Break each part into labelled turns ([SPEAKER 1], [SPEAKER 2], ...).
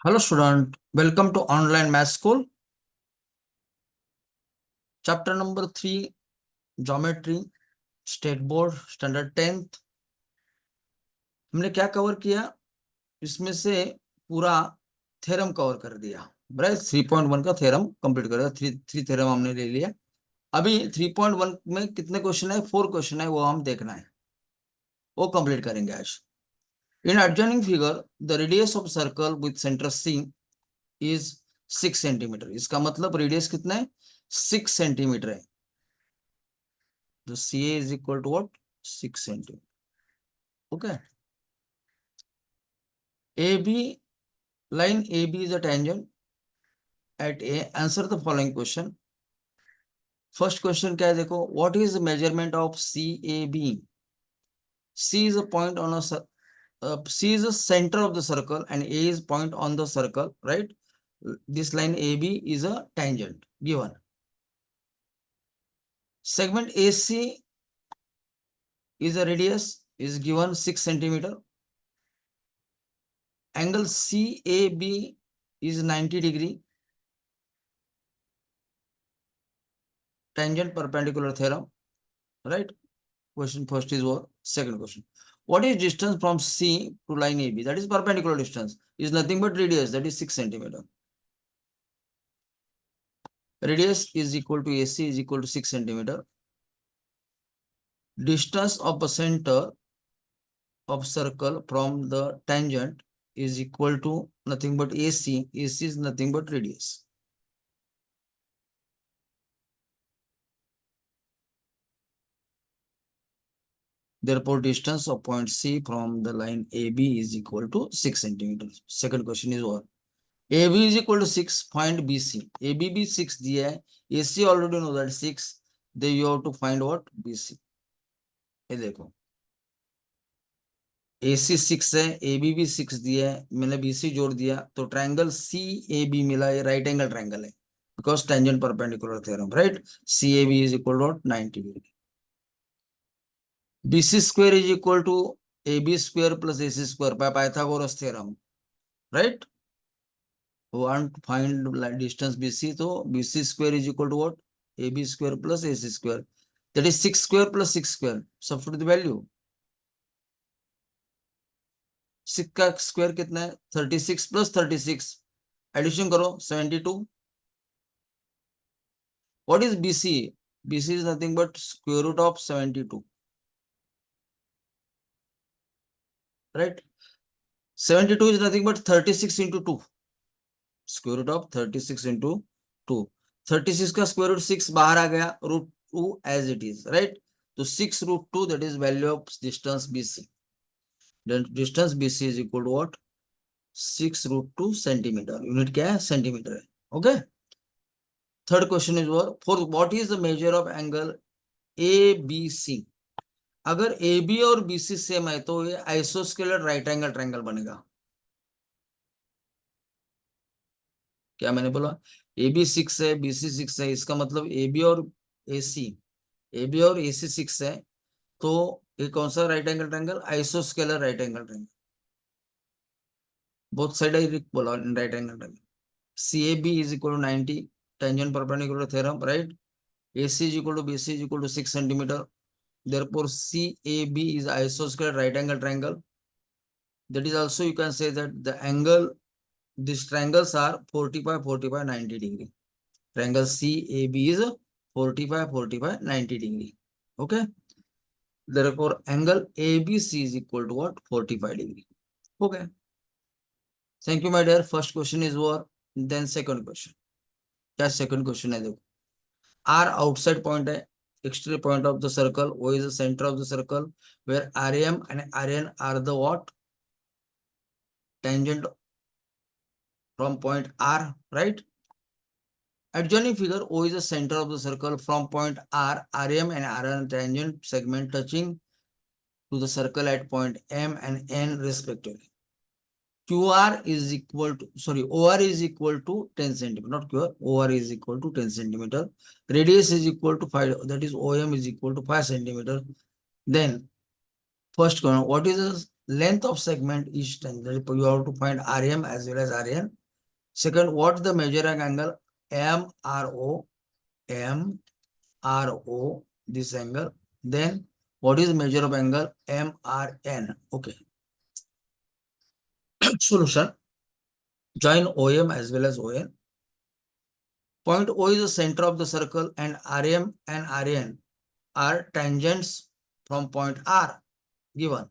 [SPEAKER 1] Hello student, welcome to online math school. Chapter number 3, geometry, state board, standard 10th. हमने क्या cover किया? इसमें से पूरा थ्योरम कवर कर दिया, राइट। 3.1 का थ्योरम कंप्लीट करेगा। थ्री थ्योरम हमने ले लिया। अभी 3.1 में कितने क्वेश्चन है? 4 क्वेश्चन है, वो हम देखना है, वो कंप्लीट करेंगे आज। In adjoining figure the radius of circle with centre C is 6 centimetre. इसका मतलब रेडियस कितना है? 6 सेंटीमीटर है। तो CA is equal to what? 6 centimeter. Okay. AB, line AB is a tangent at A. Answer the following question. First question क्या है? देखो, what is the measurement of CAB? C is a point on a C is the center of the circle and A is point on the circle, right? This line AB is a tangent given. Segment AC is a radius is given 6 centimeter. Angle CAB is 90 degree. Tangent perpendicular theorem, right? Question first is what? Second question. What is distance from C to line AB? That is perpendicular distance. Is nothing but radius, that is 6 centimeter. Radius is equal to AC is equal to 6 centimeter. Distance of the center of circle from the tangent is equal to nothing but AC. AC is nothing but radius. Therefore, distance of point C from the line AB is equal to 6 centimeters. Second question is what? AB is equal to 6, find BC. AB भी 6 दिया है, AC already know that 6, then you have to find what? BC. ये देखो, AC 6 है, AB भी 6 दिया है, मैंने BC जोड़ दिया, तो ट्रायंगल CAB मिला, ये राइट एंगल ट्रायंगल है, because tangent perpendicular theorem, right? CAB is equal to 90 degree. BC square is equal to AB square plus AC square by Pythagoras theorem, right? Want to find distance BC, so BC square is equal to what? AB square plus AC square. That is 6 square plus 6 square. Substitute the value. 6 का square कितना है? 36 plus 36. Addition करो 72. What is BC? BC is nothing but square root of 72. Right? 72 is nothing but 36 into 2. Square root of 36 into 2. 36 का square root 6 बाहर आ गया, root 2 as it is, right? तो 6 root 2, that is value of distance BC. Then distance BC is equal to what? 6 root 2 centimeter. Unit क्या है? Centimeter है. Okay. Third question is what is the measure of angle ABC? अगर AB और BC same है तो ये आइसोस्केलर right angle triangle बनेगा. क्या मैंने बोला? AB 6 है, BC 6 है, इसका मतलब AB और AC 6 है, तो ये कौन सा राइट एंगल ट्रायंगल? आइसोस्केलर right angle triangle. Both side आई बोला right angle triangle. CAB is equal to 90, tangent perpendicular theorem, right? AC is equal to BC is equal to 6 centimeter. Therefore, CAB is isosceles right angle triangle. That is also you can say that the angle, these triangles are 45, 45, 90 degree. Triangle CAB is 45, 45, 90 degree. Okay. Therefore, angle ABC is equal to what? 45 degree. Okay. Thank you, my dear. First question is what? Then second question. क्या second question है? देखो, R outside point है, exterior point of the circle. O is the center of the circle, where RM and RN are the what? Tangent from point R, right? Adjoining figure, O is the center of the circle. From point R, RM and RN tangent segment touching to the circle at point M and N respectively. OR is equal to 10 centimeter, not QR. OR is equal to 10 centimeter. Radius is equal to 5, that is OM is equal to 5 centimeter. Then first one, what is the length of segment is tangent. You have to find RM as well as RN. Second, what is the measuring angle? MRO, MRO, this angle. Then, what is measure of angle? MRN. Okay. Solution. Join OM as well as ON. Point O is the center of the circle and RM and RN are tangents from point R given.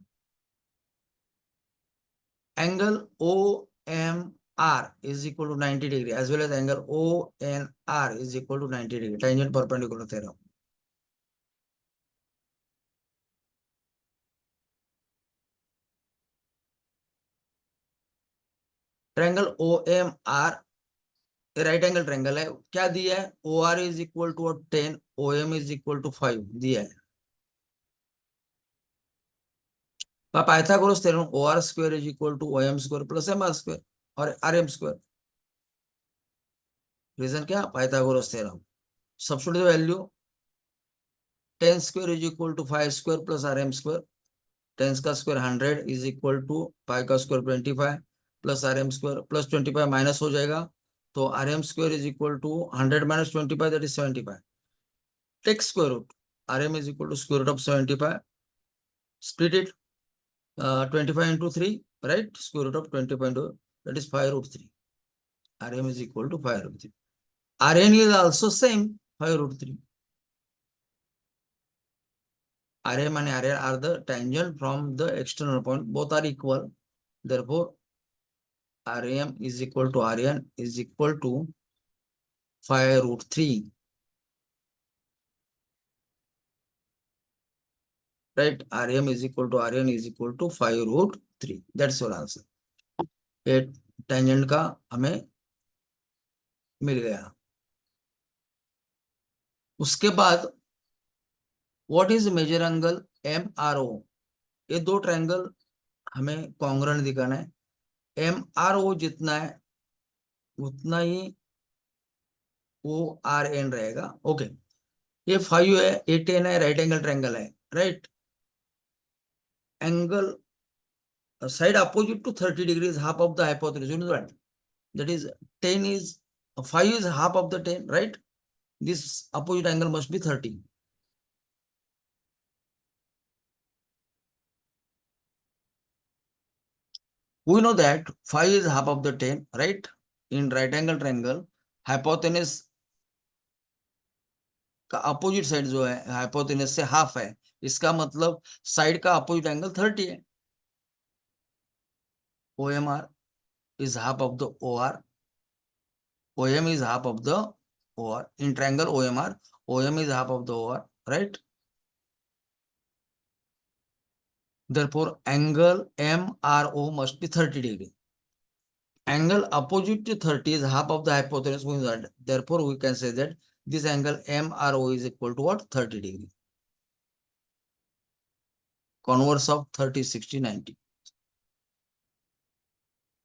[SPEAKER 1] Angle OMR is equal to 90 degree as well as angle ONR is equal to 90 degree. Tangent perpendicular theorem. Triangle OMR right angle triangle है, क्या दिया है? OR is equal to 10, OM is equal to 5 दिया है. Pythagoras theorem OR square is equal to OM square plus MR square और RM square. Reason क्या? Pythagoras theorem. Substitute value 10 square is equal to 5 square plus RM square. 10 का square 100 is equal to पाई का square 25 plus RM square plus 25 minus हो जाएगा तो RM square is equal to 100 minus 25 that is 75. Take square root. RM is equal to square root of 75. Split it 25 into 3, right? Square root of 25 into, that is 5 root 3. RM is equal to 5 root 3. RN is also same, 5 root 3. RM and RN are the tangent from the external point. Both are equal. Therefore, RM is equal to RN is equal to 5 root 3. Right? RM is equal to RN is equal to 5 root 3. That's your answer. ये tangent का हमें मिल गया. उसके बाद what is major angle MRO. ये दो triangle हमें congruent दिखाना है. MRO जितना है उतना ही ORN रहेगा. ओके. ये 5 है, ये 10 है, राइट एंगल ट्रायंगल है, right. Angle side opposite to 30 degrees, half of the hypotenuse. You know that? That is 10 is 5 is half of the 10, right? This opposite angle must be 30. We know that 5 is half of the 10, right? In right angle triangle, hypotenuse का opposite side जो है hypotenuse से half है, इसका मतलब side का opposite angle 30 है. OMR is half of the OR. OM is half of the OR. In triangle OMR, OM is half of the OR, right? Therefore, angle MRO must be 30 degree. Angle opposite to 30 is half of the hypotenuse. Therefore, we can say that this angle MRO is equal to what? 30 degree. Converse of 30, 60, 90.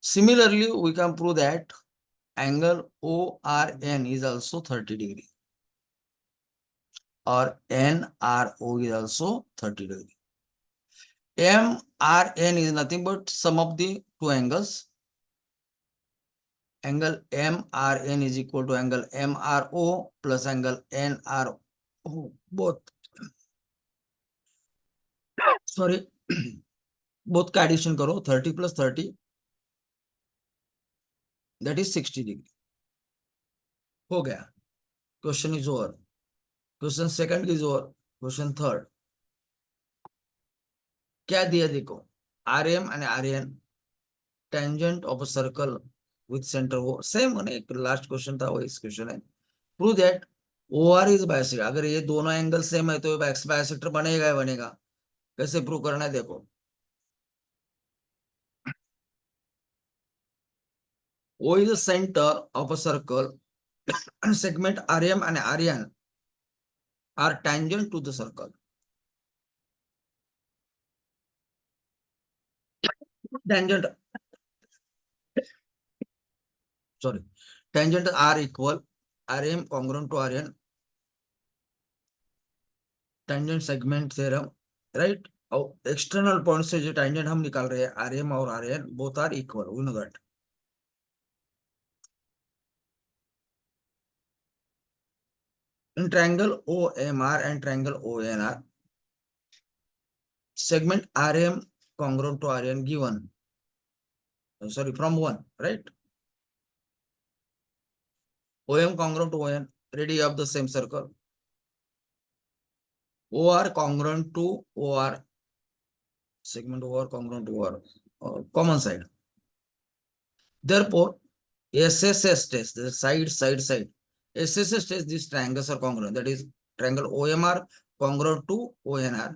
[SPEAKER 1] Similarly, we can prove that angle ORN is also 30 degree. Or NRO is also 30 degree. MRN is nothing but sum of the two angles. Angle MRN is equal to angle MRO plus angle NRO. Both. Sorry. Both का addition करो 30 plus 30, that is 60 degree. हो गया. Question is over. Question second is over. Question third. क्या दिया देखो? RM and RN tangent of a circle with center O. Same होने last question था वो इस क्वेश्चन है. Prove that OR is bisector. अगर ये दोनों एंगल सेम है तो एक्स बाइसेक्टर बनेगा ही बनेगा. कैसे प्रूव करना है देखो. O is the center of a circle and segment RM and RN are tangent to the circle. Tangent, sorry, tangent are equal, RM congruent to RN, tangent segment theorem, right? और external point से जो tangent हम निकाल रहे हैं R M और R N both are equal, we know that. In triangle OMR and triangle ONR, segment RM congruent to RN given, sorry, from 1, right? OM congruent to ON, radius of the same circle. OR congruent to OR, segment OR congruent to OR, common side. Therefore, SSS test, the side. SSS test, these triangles are congruent. That is, triangle OMR congruent to ONR.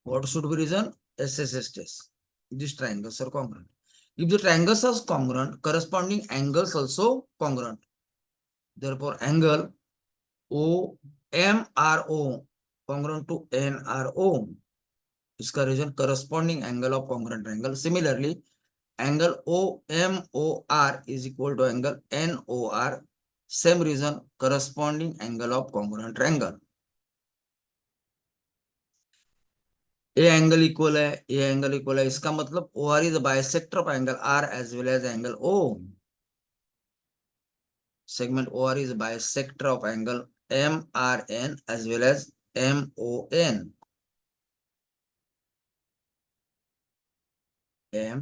[SPEAKER 1] What should be reason? SSS test. These triangles are congruent. If the triangles are congruent, corresponding angles also congruent. Therefore, angle OMRO congruent to NRO. इसका reason corresponding angle of congruent triangle. Similarly, angle OMOR is equal to angle NOR. Same reason, corresponding angle of congruent triangle. A angle equal है, A angle equal है, इसका मतलब O R is bisector of angle R as well as angle O. Segment O R is bisector of angle M R N as well as M O N. M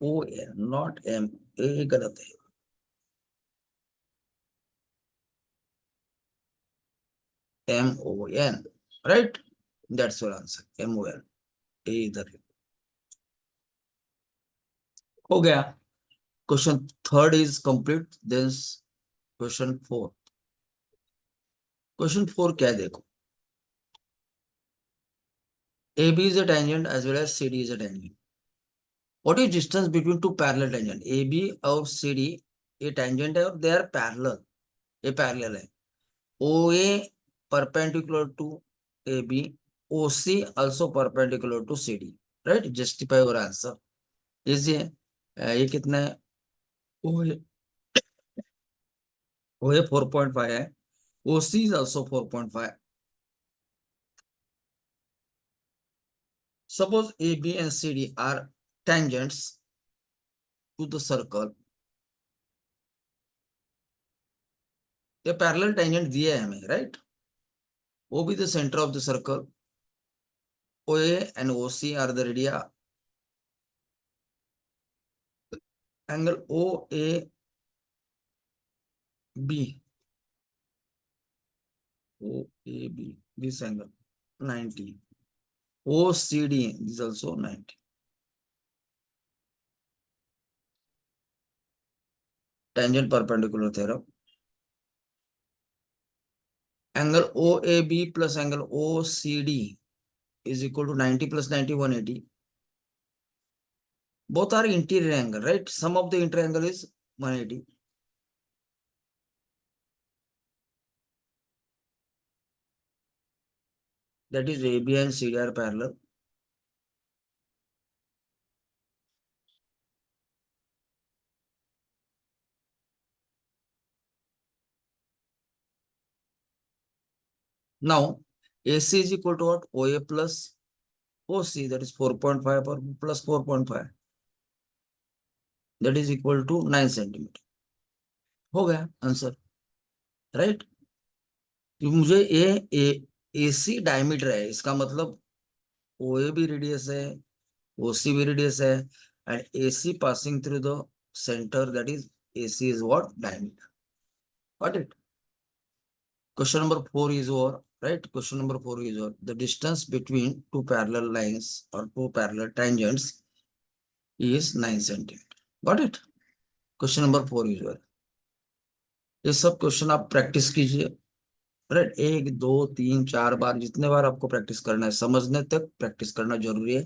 [SPEAKER 1] O N, not M A, गलत है। M O N, right, that's your answer, M O N. ए इधर हो गया। Question third is complete, then question four. Question four क्या है देखो, A B is a tangent as well as C D is a tangent. What is distance between two parallel tangent? AB और CD ये tangent है और they are parallel, ये parallel है। OA perpendicular to AB, OC also perpendicular to CD, right? Justify your answer. Easy है। ये कितना है? OA 4.5 है, OC is also 4.5. Suppose AB and CD are tangents to the circle. ये parallel tangent दिए है हमें, right? OB the center of the circle. OA and OC are the radii. Angle OAB, this angle 90. OCD is also 90. Tangent perpendicular theorem. Angle OAB plus angle OCD is equal to 90 plus 90, 180. Both are interior angle, right? Sum of the interior angle is 180. That is AB and CD are parallel. Now, AC is equal to what? OA plus OC, that is 4.5 or plus 4.5. That is equal to 9 centimeter. हो गया answer, right. मुझे AC diameter है, इसका मतलब OA भी radius है, OC भी radius है, and AC passing through the centre, that is AC is what? Diameter. Got it? Question number 4 is over, right? Question number 4 is over. The distance between two parallel lines or two parallel tangents is 9 centimeter. Got it? Question number 4 is over. ये सब question आप practice कीजिए, right. 1 2 3 4 बार, जितने बार आपको practice करना है, समझने तक प्रैक्टिस करना जरूरी है।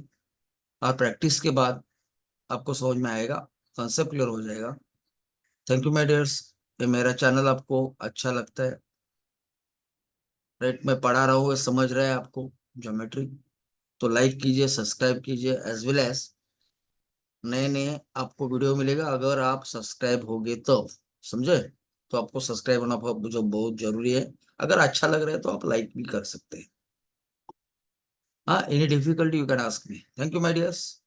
[SPEAKER 1] और प्रैक्टिस के बाद आपको समझ में आएगा, कॉन्सेप्ट क्लियर हो जाएगा। Thank you my dears. ये मेरा चैनल आपको अच्छा लगता है, राइट, मैं पढ़ा रहा हूँ, समझ रहा है आपको ज्योमेट्री, तो लाइक कीजिए, सब्सक्राइब कीजिए, एज वेल एज नए नए आपको वीडियो मिलेगा अगर आप सब्सक्राइब होगे तो, समझे? तो आपको सब्सक्राइब होना जो बहुत जरूरी है। अगर अच्छा लग रहा है तो आप लाइक भी कर सकते हैं। Any difficulty you can ask me. Thank you, my dears.